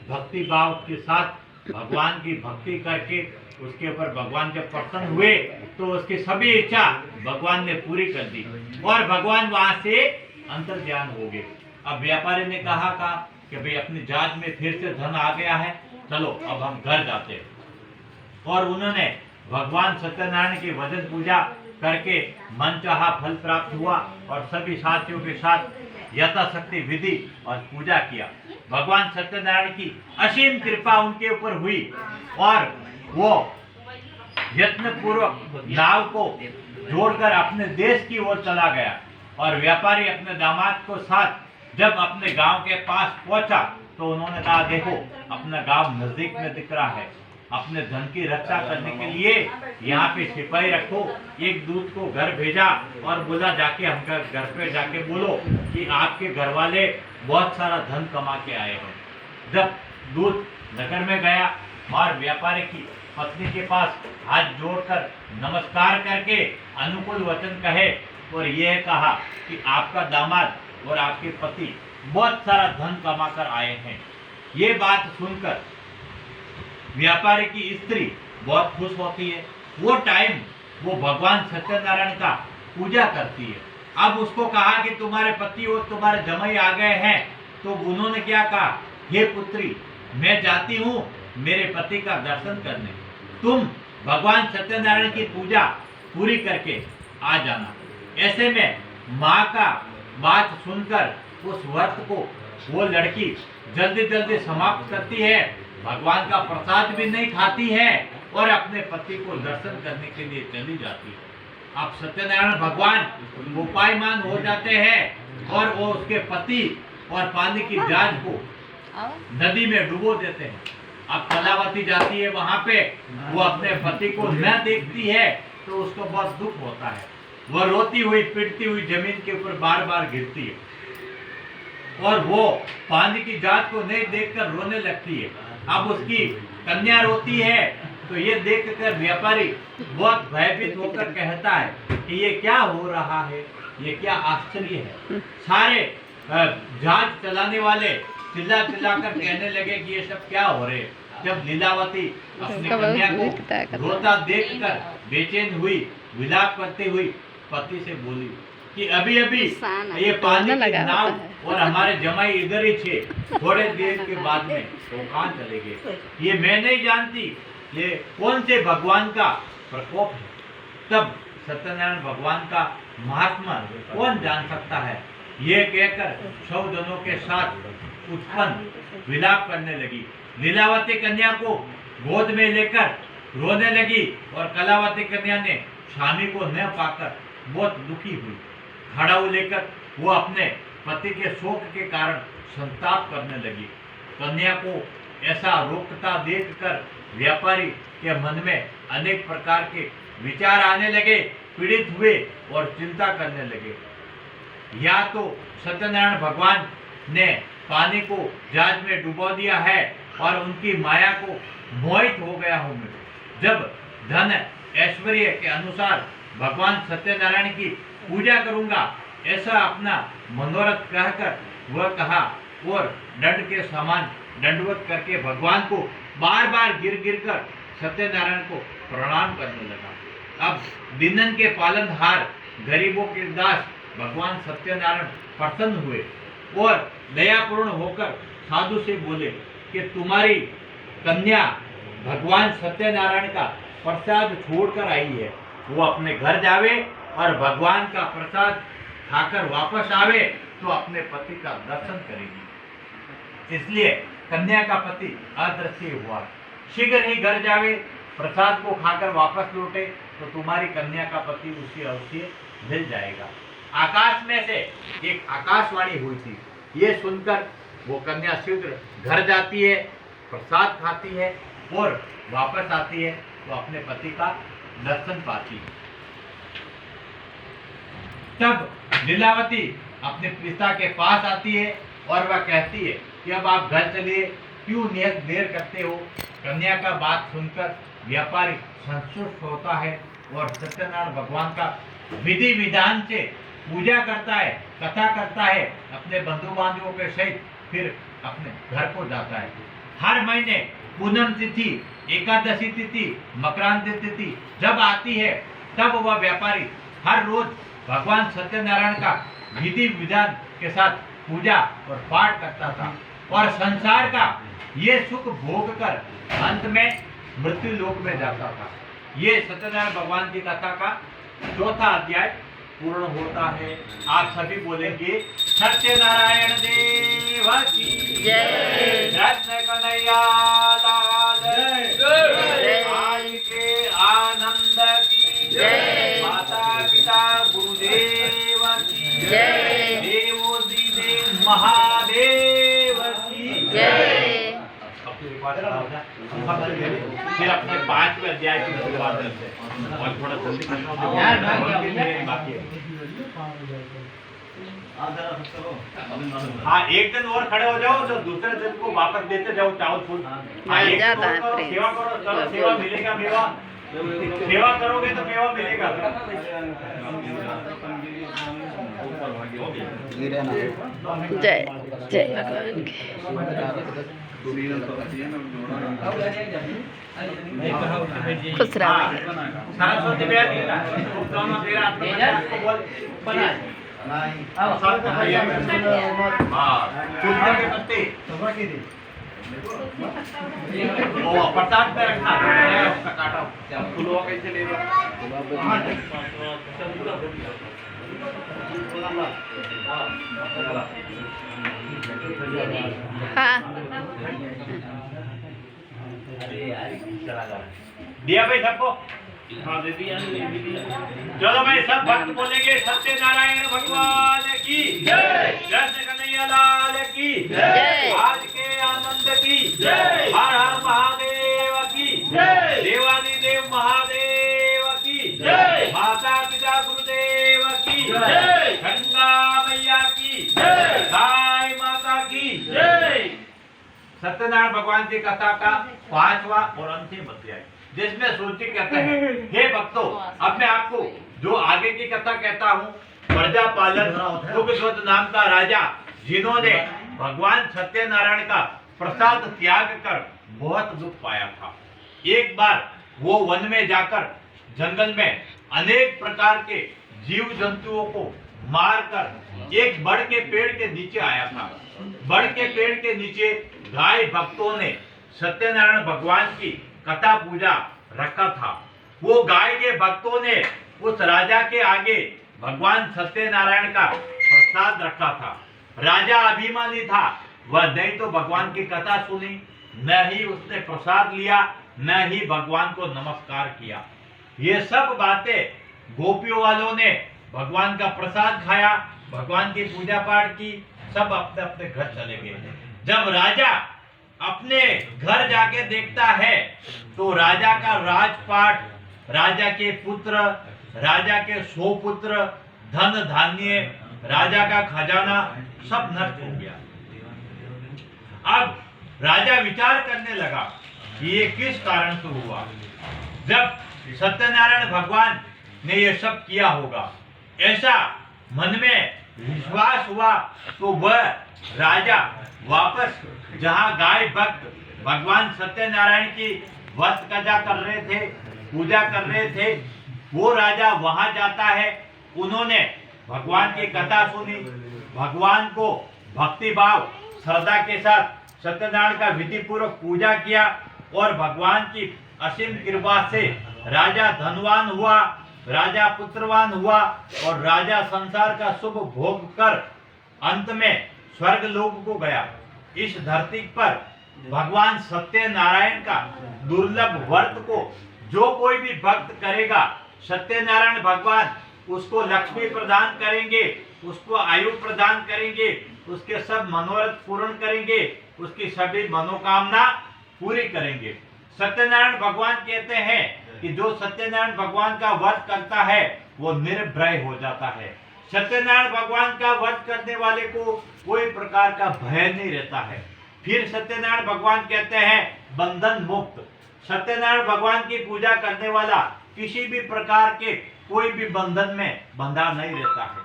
भक्ति भाव के साथ भगवान की भक्ति करके उसके ऊपर भगवान जब प्रसन्न हुए तो उसकी सभी इच्छा भगवान ने पूरी कर दी और भगवान वहां से अंतर्ध्यान हो गए। अब व्यापारी ने कहा कि भाई अपनी जात में फिर से धन आ गया है, चलो अब हम घर जाते हैं। और उन्होंने भगवान सत्यनारायण की वजन पूजा करके मनचाहा फल प्राप्त हुआ और सभी साथियों के साथ यथाशक्ति विधि और पूजा किया। भगवान सत्यनारायण की असीम कृपा उनके ऊपर हुई और वो यत्न पूर्वक नाव को जोड़कर अपने देश की ओर चला गया और व्यापारी अपने दामाद को साथ जब अपने गांव के पास पहुंचा तो उन्होंने कहा, देखो अपना गांव नजदीक में दिख रहा है, अपने धन की रक्षा करने के लिए यहाँ पे सिपाही रखो। एक दूत को घर भेजा और बोला, जाके हमका घर पे जाके बोलो कि आपके घर वाले बहुत सारा धन कमा के आए हैं। जब दूत नगर में गया और व्यापारी की पत्नी के पास हाथ जोड़कर नमस्कार करके अनुकूल वचन कहे और यह कहा कि आपका दामाद और आपके पति बहुत सारा धन कमा कर आए हैं। ये बात सुनकर व्यापारी की स्त्री बहुत खुश होती है। वो टाइम वो भगवान सत्यनारायण का पूजा करती है। अब उसको कहा कि तुम्हारे पति और तुम्हारे जमाई आ गए हैं, तो उन्होंने क्या कहा, हे पुत्री, मैं जाती हूँ मेरे पति का दर्शन करने, तुम भगवान सत्यनारायण की पूजा पूरी करके आ जाना। ऐसे में माँ का बात सुनकर उस व्रत को वो लड़की जल्दी जल्दी समाप्त करती है, भगवान का प्रसाद भी नहीं खाती है और अपने पति को दर्शन करने के लिए चली जाती है। अब सत्यनारायण भगवान उपायमान हो जाते हैं और वो उसके पति और पानी की जांच को नदी में डुबो देते हैं। अब कलावती जाती है वहां पे, वो अपने पति को न देखती है तो उसको बहुत दुख होता है। वो रोती हुई पिटती हुई जमीन के ऊपर बार बार गिरती है और वो पानी की जांच को नहीं देखकर रोने लगती है। अब उसकी कन्या रोती है तो ये देखकर व्यापारी बहुत भयभीत होकर कहता है कि ये क्या हो रहा है, ये क्या आश्चर्य है। सारे जहाज चलाने वाले चिल्ला चिल्लाकर कहने लगे कि ये सब क्या हो रहे हैं। जब लीलावती अपनी कन्या को रोता देखकर बेचैन हुई, विलाप करते हुई पति से बोली कि अभी अभी ये पानी की नाव और हमारे जमाई इधर ही थे, थोड़े देर के बाद में तो कहाँ चले गए, ये मैं नहीं जानती, ये कौन से भगवान का प्रकोप है। तब सत्यनारायण भगवान का महात्मा कौन जान सकता है। ये कहकर सौजनों के साथ उत्पन्न विलाप करने लगी। लीलावती कन्या को गोद में लेकर रोने लगी और कलावती कन्या ने स्वामी को न पाकर बहुत दुखी हुई। खड़ाऊ लेकर वो अपने पति के शोक के कारण संताप करने लगी। कन्या को ऐसा रोकता देखकर व्यापारी के मन में अनेक प्रकार के विचार आने लगे, पीड़ित हुए और चिंता करने लगे। या तो सत्यनारायण भगवान ने पानी को जहाज में डुबो दिया है और उनकी माया को मोहित हो गया हूं मैं। जब धन ऐश्वर्य के अनुसार भगवान सत्यनारायण की पूजा करूंगा, ऐसा अपना मनोरथ कहकर वह कहा और दंड के समान दंडवत करके भगवान को बार बार गिर गिर कर सत्यनारायण को प्रणाम करने लगा। अब दीनन के पालनहार गरीबों के दास भगवान सत्यनारायण प्रसन्न हुए और दयापूर्ण होकर साधु से बोले कि तुम्हारी कन्या भगवान सत्यनारायण का प्रसाद छोड़कर आई है, वो अपने घर जावे और भगवान का प्रसाद खाकर वापस आवे तो अपने पति का दर्शन करेगी। इसलिए कन्या का पति अदृश्य हुआ। शीघ्र ही घर जावे, प्रसाद को खाकर वापस लौटे तो तुम्हारी कन्या का पति उसी अवश्य मिल जाएगा। आकाश में से एक आकाशवाणी हुई थी। ये सुनकर वो कन्या शीघ्र घर जाती है, प्रसाद खाती है और वापस आती है तो अपने पति का दर्शन पाती है। तब लीलावती अपने पिता के पास आती है और वह कहती है कि अब आप घर चलिए, क्यों नियत देर करते हो। कन्या का बात सुनकर व्यापारी संतुष्ट होता है और सत्यनारायण भगवान का विधि विधान से पूजा करता है, कथा करता है, अपने बंधु बांधवों के सहित फिर अपने घर को जाता है। हर महीने पूनम तिथि, एकादशी तिथि, मकरांति तिथि जब आती है तब वह व्यापारी हर रोज भगवान सत्यनारायण का विधि विधान के साथ पूजा और पाठ करता था और संसार का ये सुख भोग कर अंत में मृत्यु लोक में जाता था। ये सत्यनारायण भगवान की कथा का चौथा अध्याय पूर्ण होता है। आप सभी बोलेंगे सत्यनारायण देव की जय। कृष्ण कन्हैया लाल जय। आज के आनंद की जय। माता पिता गुरुदेव की जय। देवो देव महादेव की जय। फिर अपने 5वें अध्याय की शुरुआत करते हैं और थोड़ा जल्दी बाकी है। हाँ, एक दिन और खड़े हो जाओ तो दूसरे दिन को वापस देते जाओ चावल फूल। हाँ, एक दिन और करो, सेवा करो, सेवा मिलेगा मेवा। सेवा करोगे तो मेवा मिलेगा। जय जय भगवान की। खुश रहो। सरस्वती प्रसाद पे रखना, उसका काटा फूलों कैसे ले दिया भाई सबको। हाँ दे दिया। चलो भाई सब भक्त बोलेंगे सत्यनारायण भगवान की जय, कृष्ण कन्हैया लाल की जय। आज के आनंद की जय, हर हर महादेव की जय, देवानी देव महादेव की जय, माता पिता गुरुदेव की जय, गंगा मैया की जय, गाय माता की जय। सत्यनारायण भगवान की कथा का 5वां और अंतिम अध्याय, जिसमें श्रुति कहते हैं हे भक्तों, अब मैं आपको जो आगे की कथा कहता हूँ, प्रजापालन दुग्धवत नाम का राजा, जिन्होंने भगवान सत्यनारायण का प्रसाद त्याग कर बहुत दुख पाया था। एक बार वो वन में जाकर जंगल में अनेक प्रकार के जीव जंतुओं को मारकर एक बड़ के पेड़ के नीचे आया था। बड़ के पेड़ के नीचे गाय भक्तों ने सत्यनारायण भगवान की कथा पूजा रखा था। वो गाय के भक्तों ने उस राजा के आगे भगवान सत्यनारायण का प्रसाद रखा था। राजा अभिमानी था, वह नहीं तो भगवान की कथा सुनी, न ही उसने प्रसाद लिया, न ही भगवान को नमस्कार किया। ये सब बातें गोपियों वालों ने भगवान का प्रसाद खाया, भगवान की पूजा पाठ की, सब अपने अपने घर चले गए। जब राजा अपने घर जाके देखता है तो राजा का राजपाट, राजा के पुत्र, राजा के 100 पुत्र, धन धान्य, राजा का खजाना सब नष्ट हो गया। अब राजा विचार करने लगा कि ये किस कारण से हुआ। जब सत्यनारायण भगवान ने ये सब किया होगा, ऐसा मन में विश्वास हुआ, तो वह राजा वापस जहां गाय भक्त भगवान सत्यनारायण की वस्त्र कजा कर रहे थे, पूजा कर रहे थे, वो राजा वहां जाता है। उन्होंने भगवान की कथा सुनी, भगवान को भक्ति भाव श्रद्धा के साथ सत्यनारायण का विधि पूर्वक पूजा किया और भगवान की असीम कृपा से राजा धनवान हुआ, राजा पुत्रवान हुआ और राजा संसार का शुभ भोग कर अंत में स्वर्ग लोक को गया। इस धरती पर भगवान सत्यनारायण का दुर्लभ व्रत को जो कोई भी भक्त करेगा, सत्यनारायण भगवान उसको लक्ष्मी प्रदान करेंगे, उसको आयु प्रदान करेंगे, उसके सब मनोरथ पूर्ण करेंगे, उसकी सभी मनोकामना पूरी करेंगे। सत्यनारायण भगवान कहते हैं कि जो सत्यनारायण भगवान का व्रत करता है वो निर्भय हो जाता है। सत्यनारायण भगवान का व्रत करने वाले को कोई प्रकार का भय नहीं रहता है। फिर सत्यनारायण भगवान कहते हैं बंधन मुक्त। सत्यनारायण भगवान की पूजा करने वाला किसी भी प्रकार के कोई भी बंधन में बंधा नहीं रहता है।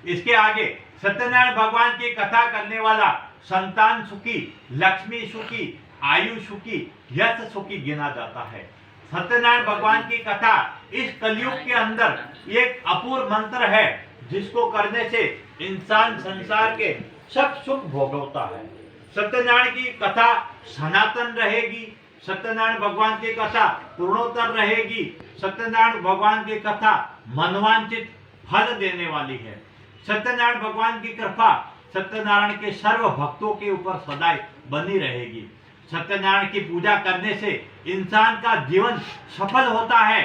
इसके आगे सत्यनारायण भगवान की कथा करने वाला संतान सुखी, लक्ष्मी सुखी, आयु सुखी, यश सुखी गिना जाता है। सत्यनारायण भगवान की कथा इस कलयुग के अंदर एक अपूर्व मंत्र है, जिसको करने से इंसान संसार के सब सुख भोगता है। सत्यनारायण की कथा सनातन रहेगी, सत्यनारायण भगवान की कथा पूर्णोत्तर रहेगी। सत्यनारायण भगवान की कथा मनवांचित फल देने वाली है। सत्यनारायण भगवान की कृपा सत्यनारायण के सर्व भक्तों के ऊपर सदैव बनी रहेगी। सत्यनारायण की पूजा करने से इंसान का जीवन सफल होता है।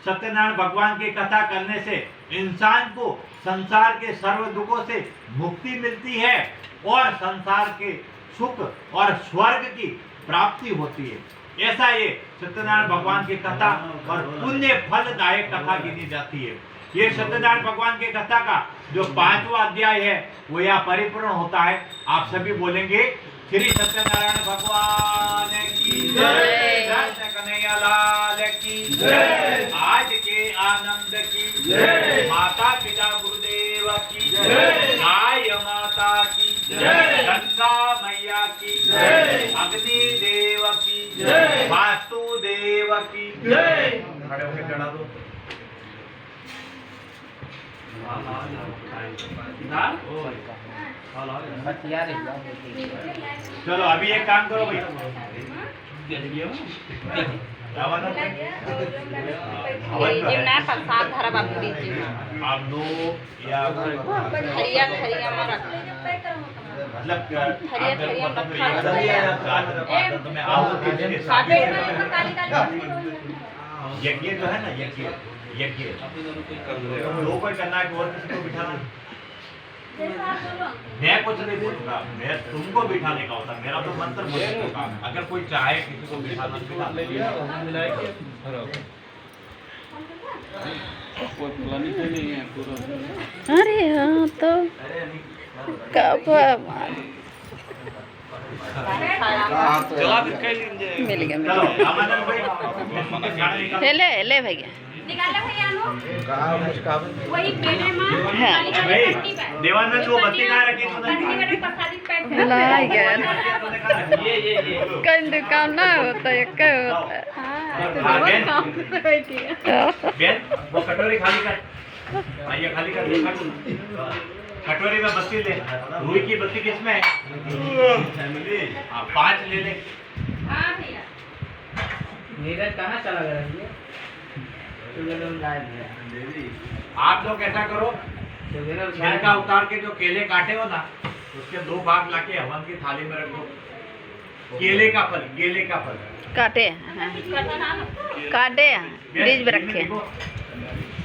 सत्यनारायण भगवान की कथा करने से इंसान को संसार के सर्व दुखों से मुक्ति मिलती है और संसार के सुख और स्वर्ग की प्राप्ति होती है। ऐसा ये सत्यनारायण भगवान की कथा और पुण्य फलदायक कथा गिनी जाती है। ये सत्यनारायण भगवान की कथा का जो 5वां अध्याय है वो यहाँ परिपूर्ण होता है। आप सभी बोलेंगे श्री सत्यनारायण भगवान की जय, कृष्ण कन्हैया लाल की जय, आज के आनंद की जय, माता पिता गुरुदेव की जय, गाय माता की जय, गंगा मैया की जय, अग्नि देव की जय, वास्तुदेव की जय। खड़े होकर चढ़ा दो। चलो अभी एक काम करो भाई, आप दो या मतलब यज्ञ जो है ना, यज्ञ दो कोई करना है, और किसी को बिठाना। मैं कुछ नहीं बोलूंगा, मैं तुमको बिठाने का होता, मेरा तो मंत्र बोलने का काम है। अगर कोई चाहे किसी को बिठाना अरे हाँ तो मिल गया ले भैया वही पेड़े में देवानंद वो बत्ती कहाँ रखी कई दुकान ना होता है, क्या होता है। वो कटोरी खाली कर, ये खाली कर, कटोरी में बत्ती ले। रुई की बत्ती किसमें है? 5 ले ले। नीरज कहाँ चला गया? आप लोग ऐसा करो, छिलका उतार के जो केले काटे हो ना, उसके 2 भाग लाके हवन की थाली में रख दो। केले का फल काटे हैं, काटे हैं, बीज में रखे।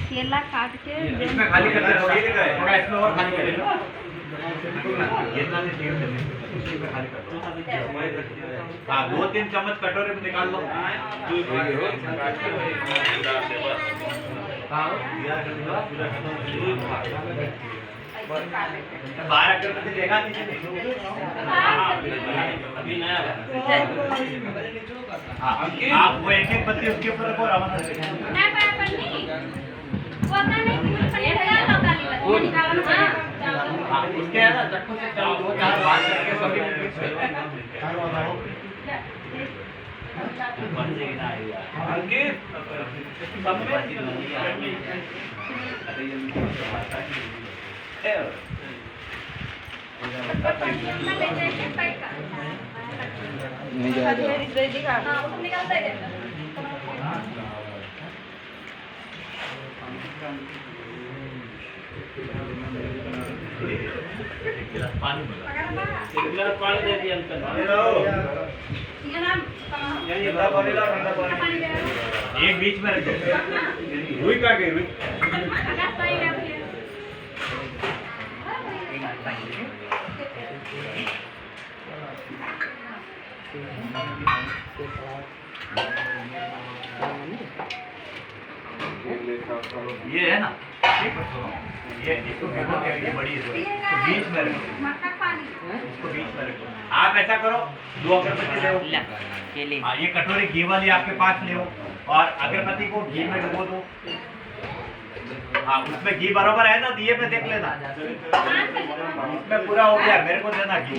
केला काट के इसमें खाली कर दो, थोड़ा इसमें और खाली कर दो। ये सारे तेल चले उसी पे खाली कर दो। हाँ 2-3 चम्मच कटोरे में निकाल लो। बाहर अगरबत्ती देखा किसी ने? हाँ आप वो एक बत्ती उसके ऊपर रखो रवाना से। मैं पाया पर नहीं वो आता नहीं ये लगा लो काली बत्ती निकालो हाँ उसके है ना चक्कू से चलो 2-4 बार करके सभी मिक्स कर नहीं जाएगा। हाँ वो निकालते हैं एक गिलास पानी मिला। एक गिलास पानी दे दिया अंकल। ये नाम एक बीच में रख दो। रुई का के रुई आकाश पानी ले भैया ये है ना ये इसको भिगो के ये बड़ी है इसको बीच में रखो। मक्का पानी इसको बीच में रखो। आप ऐसा करो 2 अगरबत्ती ले हाँ ये कटोरी घी वाली आपके पास ले हो और अगरबत्ती को घी में डुबो दो। हाँ उसमें घी बराबर है ना दिए पे देख लेना उसमें पूरा हो गया मेरे को देना घी।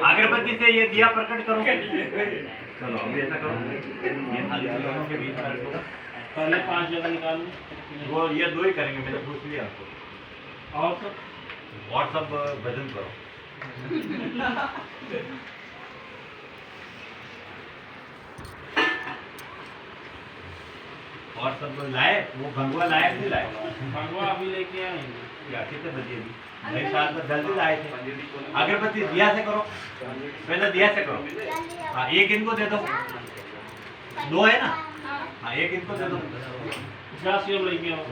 अगरबत्ती से ये दिया प्रकट करो। चलो अभी ऐसा करो ये थाली दोनों के बीच में रखो। पहले 5 जगह निकालो। वो ये 2 ही करेंगे मैंने पूछ लिया आपको। और सब भजन करो। और सब लाए वो भंगवा लाए नहीं लाए? भगवा अभी लेके आएंगे। या कितने बजे अभी? मेरे साथ में जल्दी लाए थे। अगरबत्ती दिया से करो पहले दिया से करो। हाँ एक इनको दे दो 2 है ना हाँ एक इनको दे दो। 50 लेके आओ।